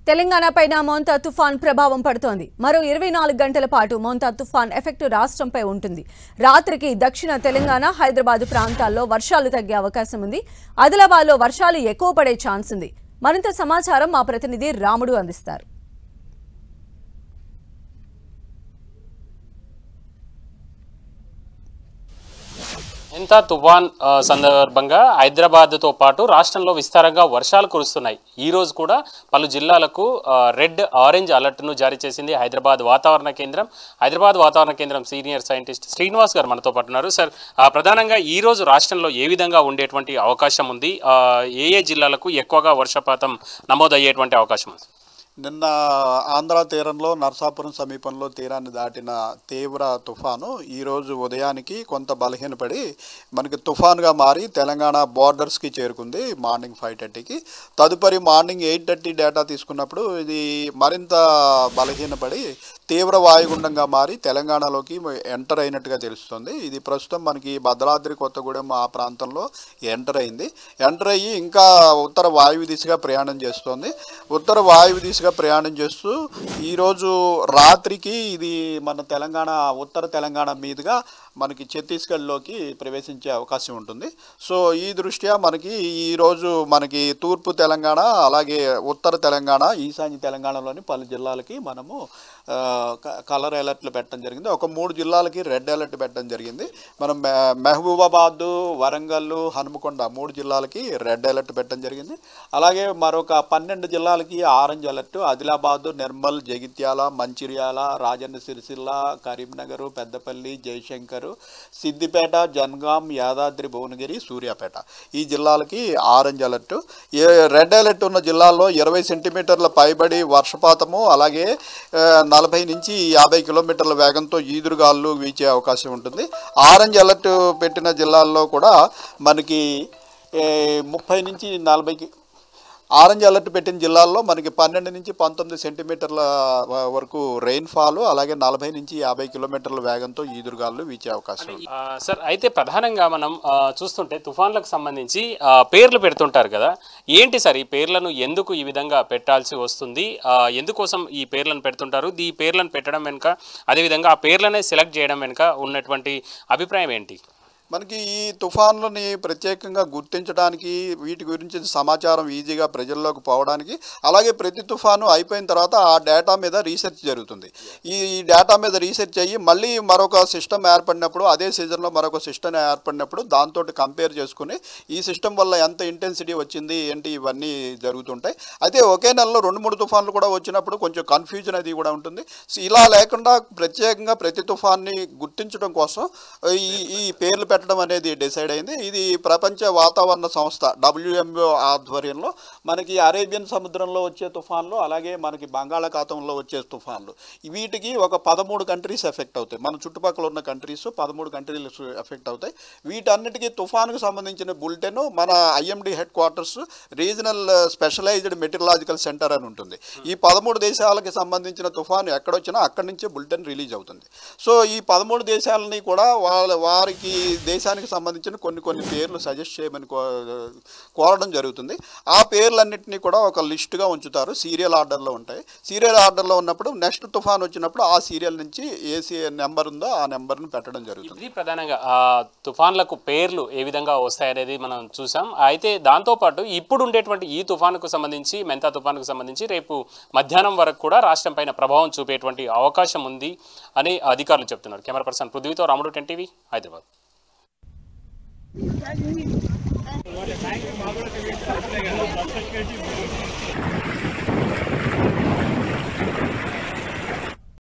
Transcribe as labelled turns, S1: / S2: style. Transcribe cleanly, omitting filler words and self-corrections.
S1: తెలంగాణపైన మోంతా తుఫాన్ ప్రభావం పడుతోంది. మరో 24 గంటల పాటు మోంతా తుఫాన్ ఎఫెక్ట్ రాష్ట్రంపై ఉంటుంది. రాత్రికి దక్షిణ తెలంగాణ, హైదరాబాద్ ప్రాంతాల్లో వర్షాలు తగ్గే అవకాశం ఉంది. ఆదిలాబాద్లో వర్షాలు ఎక్కువ పడే ఛాన్స్ ఉంది. మరింత సమాచారం మా ప్రతినిధి రాముడు అందిస్తారు.
S2: మోంతా తుఫాన్ సందర్భంగా హైదరాబాద్తో పాటు రాష్ట్రంలో విస్తారంగా వర్షాలు కురుస్తున్నాయి. ఈ రోజు కూడా పలు జిల్లాలకు రెడ్, ఆరెంజ్ అలర్ట్ను జారీ చేసింది హైదరాబాద్ వాతావరణ కేంద్రం. హైదరాబాద్ వాతావరణ కేంద్రం సీనియర్ సైంటిస్ట్ శ్రీనివాస్ గారు మనతో పాటు ఉన్నారు. సార్, ప్రధానంగా ఈ రోజు రాష్ట్రంలో ఏ విధంగా ఉండేటువంటి అవకాశం ఉంది? ఏ జిల్లాలకు ఎక్కువగా వర్షపాతం నమోదయ్యేటువంటి అవకాశం ఉంది?
S3: నిన్న ఆంధ్ర తీరంలో నర్సాపురం సమీపంలో తీరాన్ని దాటిన తీవ్ర తుఫాను ఈరోజు ఉదయానికి కొంత బలహీనపడి మనకి తుఫాన్గా మారి తెలంగాణ బోర్డర్స్కి చేరుకుంది మార్నింగ్ 5:30కి. తదుపరి మార్నింగ్ 8:30 డేటా తీసుకున్నప్పుడు ఇది మరింత బలహీనపడి తీవ్ర వాయుగుండంగా మారి తెలంగాణలోకి ఎంటర్ అయినట్టుగా తెలుస్తుంది. ఇది ప్రస్తుతం మనకి భద్రాద్రి కొత్తగూడెం ఆ ప్రాంతంలో ఎంటర్ అయింది. ఎంటర్ అయ్యి ఇంకా ఉత్తర వాయువ్య దిశగా ప్రయాణం చేస్తోంది. ఉత్తర వాయువ్య దిశగా ప్రయాణం చేస్తూ ఈరోజు రాత్రికి ఇది మన తెలంగాణ, ఉత్తర తెలంగాణ మీదుగా మనకి ఛత్తీస్గఢ్లోకి ప్రవేశించే అవకాశం ఉంటుంది. సో ఈ దృష్ట్యా మనకి ఈరోజు మనకి తూర్పు తెలంగాణ, అలాగే ఉత్తర తెలంగాణ, ఈశాన్య తెలంగాణలోని పలు జిల్లాలకి మనము కలర్ అలర్ట్లు పెట్టడం జరిగింది. ఒక 3 జిల్లాలకి రెడ్ అలర్ట్ పెట్టడం జరిగింది. మనం మహబూబాబాద్, వరంగల్, హనుమకొండ 3 జిల్లాలకి రెడ్ అలర్ట్ పెట్టడం జరిగింది. అలాగే మరొక 12 జిల్లాలకి ఆరెంజ్ అలర్ట్. ఆదిలాబాద్, నిర్మల్, జగిత్యాల, మంచిర్యాల, రాజన్న సిరిసిల్ల, కరీంనగర్, పెద్దపల్లి, జయశంకర్, సిద్దిపేట, జనగాం, యాదాద్రి భువనగిరి, సూర్యాపేట ఈ జిల్లాలకి ఆరెంజ్ అలర్ట్. రెడ్ అలర్ట్ ఉన్న జిల్లాల్లో 20 సెంటీమీటర్ల పైబడి వర్షపాతము, అలాగే 40 నుంచి 50 కిలోమీటర్ల వేగంతో ఈదురుగాలు వీచే అవకాశం ఉంటుంది. ఆరెంజ్ అలర్ట్ పెట్టిన జిల్లాల్లో కూడా మనకి 30 నుంచి 40 ఆరెంజ్ అలర్ట్ పెట్టిన జిల్లాల్లో మనకి 12 నుంచి 19 సెంటీమీటర్ల వరకు రెయిన్ఫాల్, అలాగే 40 నుంచి 50 కిలోమీటర్ల వేగంతో ఈదురుగాలు వీచే అవకాశం ఉంది.
S2: సార్, అయితే ప్రధానంగా మనం చూస్తుంటే తుఫాన్లకు సంబంధించి పేర్లు పెడుతుంటారు కదా, ఏంటి సార్ ఈ పేర్లను ఎందుకు ఈ విధంగా పెట్టాల్సి వస్తుంది? ఎందుకోసం ఈ పేర్లను పెడుతుంటారు? ఈ పేర్లను పెట్టడం వెనుక, అదేవిధంగా ఆ పేర్లనే సెలెక్ట్ చేయడం వెనుక ఉన్నటువంటి అభిప్రాయం ఏంటి?
S3: మనకి ఈ తుఫాన్లని ప్రత్యేకంగా గుర్తించడానికి, వీటి గురించి సమాచారం ఈజీగా ప్రజల్లోకి పోవడానికి, అలాగే ప్రతి తుఫాను అయిపోయిన తర్వాత ఆ డేటా మీద రీసెర్చ్ జరుగుతుంది. ఈ డేటా మీద రీసెర్చ్ అయ్యి మళ్ళీ మరొక సిస్టమ్ ఏర్పడినప్పుడు, అదే సీజన్లో మరొక సిస్టమ్ ఏర్పడినప్పుడు దాంతో కంపేర్ చేసుకుని ఈ సిస్టమ్ వల్ల ఎంత ఇంటెన్సిటీ వచ్చింది ఏంటి ఇవన్నీ జరుగుతుంటాయి. అయితే ఒకే నెలలో 2-3 తుఫాన్లు కూడా వచ్చినప్పుడు కొంచెం కన్ఫ్యూజన్ అది కూడా ఉంటుంది. ఇలా లేకుండా ప్రత్యేకంగా ప్రతి తుఫాన్ని గుర్తించడం కోసం ఈ పేర్లు పెట్టడం అనేది డిసైడ్ అయింది. ఇది ప్రపంచ వాతావరణ సంస్థ WMO ఆధ్వర్యంలో మనకి అరేబియన్ సముద్రంలో వచ్చే తుఫాన్లు, అలాగే మనకి బంగాళాఖాతంలో వచ్చే తుఫాన్లు, వీటికి ఒక 13 కంట్రీస్ ఎఫెక్ట్ అవుతాయి. మన చుట్టుపక్కల ఉన్న కంట్రీస్ 13 కంట్రీలు ఎఫెక్ట్ అవుతాయి. వీటన్నిటికీ తుఫాన్కు సంబంధించిన బులెటిన్ మన IMD headquarters, regional specialised meteorological centre అని ఉంటుంది. ఈ 13 దేశాలకి సంబంధించిన తుఫాను ఎక్కడొచ్చినా అక్కడి నుంచే బులెటిన్ రిలీజ్ అవుతుంది. సో ఈ 13 దేశాలని కూడా వారికి దేశానికి సంబంధించిన కొన్ని పేర్లు సజెస్ట్ చేయమని కోరడం జరుగుతుంది. ఆ పేర్లన్నింటినీ కూడా ఒక లిస్టుగా ఉంచుతారు, సీరియల్ ఆర్డర్లో ఉంటాయి. సీరియల్ ఆర్డర్లో ఉన్నప్పుడు నెక్స్ట్ తుఫాన్ వచ్చినప్పుడు ఆ సీరియల్ నుంచి ఏ నెంబర్ ఉందో ఆ నెంబర్ను పెట్టడం జరుగుతుంది.
S2: ఇది ప్రధానంగా తుఫాన్లకు పేర్లు ఏ విధంగా వస్తాయనేది మనం చూసాం. అయితే దాంతోపాటు ఇప్పుడు ఉండేటువంటి ఈ తుఫానుకు సంబంధించి, మెంతా తుఫానుకు సంబంధించి రేపు మధ్యాహ్నం వరకు కూడా రాష్ట్రం పైన ప్రభావం చూపేటువంటి అవకాశం ఉంది అని అధికారులు చెప్తున్నారు. కెమెరా పర్సన్ పృథ్వీతో రాముడు, 10 TV, హైదరాబాద్.